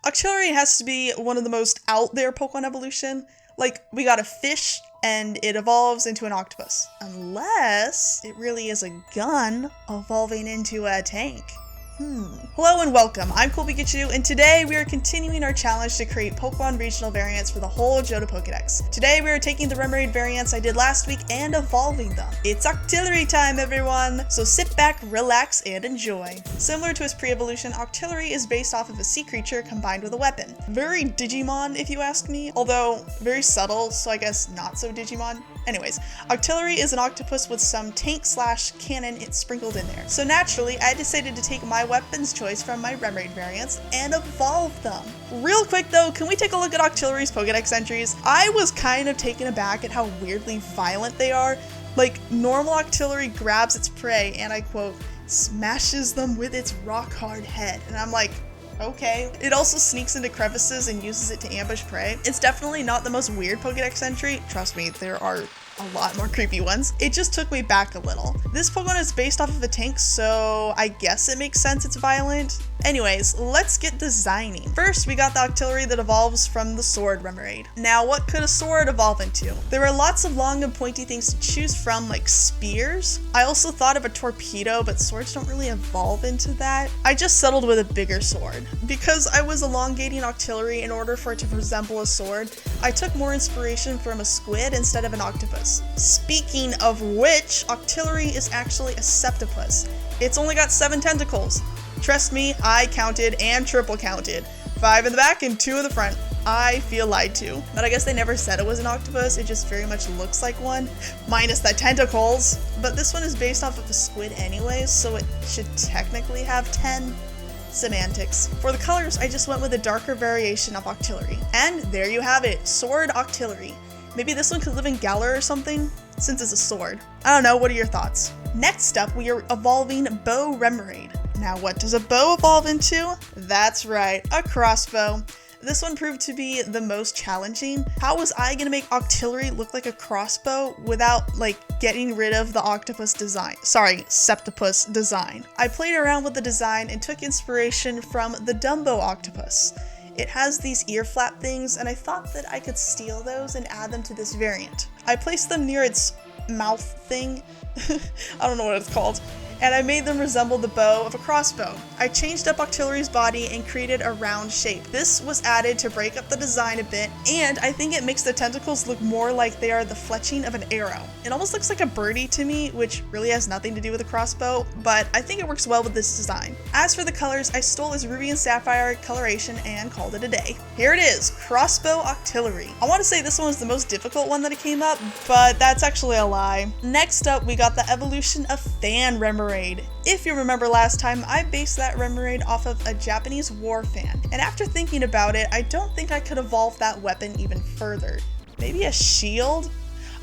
Octillery has to be one of the most out there Pokemon evolution. Like, we got a fish and it evolves into an octopus. Unless it really is a gun evolving into a tank. Hello and welcome, I'm CoolPikachu, and today we are continuing our challenge to create Pokemon regional variants for the whole Johto Pokedex. Today we are taking the Remoraid variants I did last week and evolving them. It's Octillery time, everyone! So sit back, relax, and enjoy. Similar to its pre-evolution, Octillery is based off of a sea creature combined with a weapon. Very Digimon, if you ask me, although very subtle, so I guess not so Digimon. Anyways, Octillery is an octopus with some tank/cannon sprinkled in there. So naturally, I decided to take my weapons choice from my Remoraid variants and evolve them. Real quick though, can we take a look at Octillery's Pokedex entries? I was kind of taken aback at how weirdly violent they are. Like, normal Octillery grabs its prey and, I quote, smashes them with its rock-hard head. And I'm like, okay. It also sneaks into crevices and uses it to ambush prey. It's definitely not the most weird Pokedex entry. Trust me, there are a lot more creepy ones. It just took me back a little. This Pokemon is based off of a tank, so I guess it makes sense it's violent. Anyways, let's get designing. First, we got the Octillery that evolves from the Sword Remoraid. Now, what could a sword evolve into? There are lots of long and pointy things to choose from, like spears. I also thought of a torpedo, but swords don't really evolve into that. I just settled with a bigger sword. Because I was elongating Octillery in order for it to resemble a sword, I took more inspiration from a squid instead of an octopus. Speaking of which, Octillery is actually a septopus. It's only got 7 tentacles. Trust me, I counted and triple counted. 5 in the back and 2 in the front. I feel lied to. But I guess they never said it was an octopus, it just very much looks like one. Minus the tentacles. But this one is based off of a squid anyways, so it should technically have 10. Semantics. For the colors, I just went with a darker variation of Octillery. And there you have it, Sword Octillery. Maybe this one could live in Galar or something, since it's a sword. I don't know, what are your thoughts? Next up, we are evolving Bow Remoraid. Now, what does a bow evolve into? That's right, a crossbow. This one proved to be the most challenging. How was I gonna make Octillery look like a crossbow without, like, getting rid of the octopus design? Sorry, septopus design. I played around with the design and took inspiration from the Dumbo octopus. It has these ear flap things, and I thought that I could steal those and add them to this variant. I placed them near its mouth thing. I don't know what it's called. And I made them resemble the bow of a crossbow. I changed up Octillery's body and created a round shape. This was added to break up the design a bit, and I think it makes the tentacles look more like they are the fletching of an arrow. It almost looks like a birdie to me, which really has nothing to do with a crossbow, but I think it works well with this design. As for the colors, I stole his Ruby and Sapphire coloration and called it a day. Here it is, Crossbow Octillery. I want to say this one was the most difficult one that came up, but that's actually a lie. Next up, we got the evolution of Fan Remoraid. If you remember last time, I based that Remoraid off of a Japanese war fan, and after thinking about it, I don't think I could evolve that weapon even further. Maybe a shield?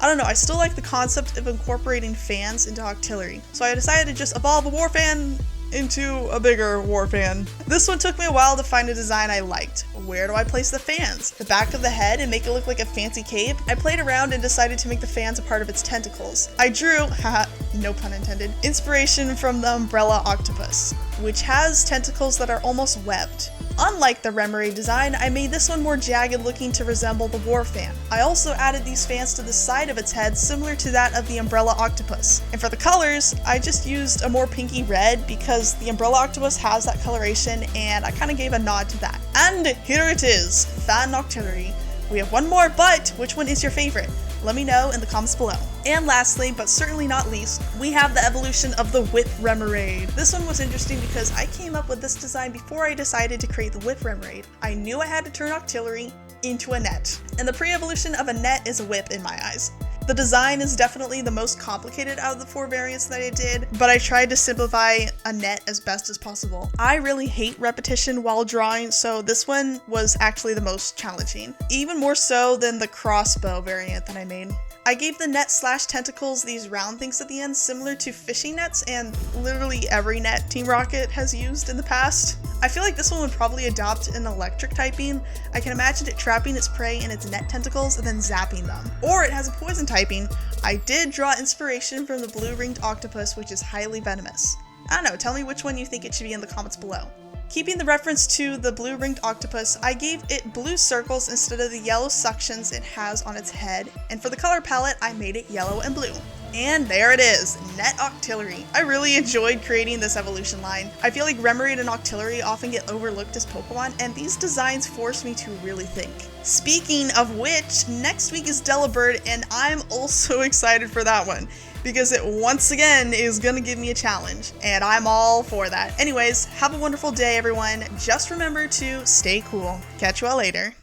I don't know, I still like the concept of incorporating fans into Octillery, so I decided to just evolve a war fan into a bigger war fan. This one took me a while to find a design I liked. Where do I place the fans? The back of the head and make it look like a fancy cape? I played around and decided to make the fans a part of its tentacles. I drew, haha, no pun intended, inspiration from the umbrella octopus, which has tentacles that are almost webbed. Unlike the Remoraid design, I made this one more jagged looking to resemble the war fan. I also added these fans to the side of its head similar to that of the umbrella octopus. And for the colors, I just used a more pinky red because the umbrella octopus has that coloration and I kind of gave a nod to that. And here it is, Fan Octillery. We have one more, but which one is your favorite? Let me know in the comments below. And lastly, but certainly not least, we have the evolution of the Whip Remoraid. This one was interesting because I came up with this design before I decided to create the Whip Remoraid. I knew I had to turn Octillery into a net, and the pre-evolution of a net is a whip in my eyes. The design is definitely the most complicated out of the 4 variants that I did, but I tried to simplify a net as best as possible. I really hate repetition while drawing, so this one was actually the most challenging, even more so than the crossbow variant that I made. I gave the net/tentacles these round things at the end, similar to fishing nets and literally every net Team Rocket has used in the past. I feel like this one would probably adopt an electric typing. I can imagine it trapping its prey in its net tentacles and then zapping them. Or it has a poison typing. I did draw inspiration from the blue ringed octopus, which is highly venomous. I don't know, tell me which one you think it should be in the comments below. Keeping the reference to the blue ringed octopus, I gave it blue circles instead of the yellow suctions it has on its head, and for the color palette, I made it yellow and blue. And there it is, Net Octillery. I really enjoyed creating this evolution line. I feel like Remoraid and Octillery often get overlooked as Pokemon, and these designs force me to really think. Speaking of which, next week is Delibird, and I'm also excited for that one, because it once again is gonna give me a challenge, and I'm all for that. Anyways, have a wonderful day, everyone. Just remember to stay cool. Catch you all later.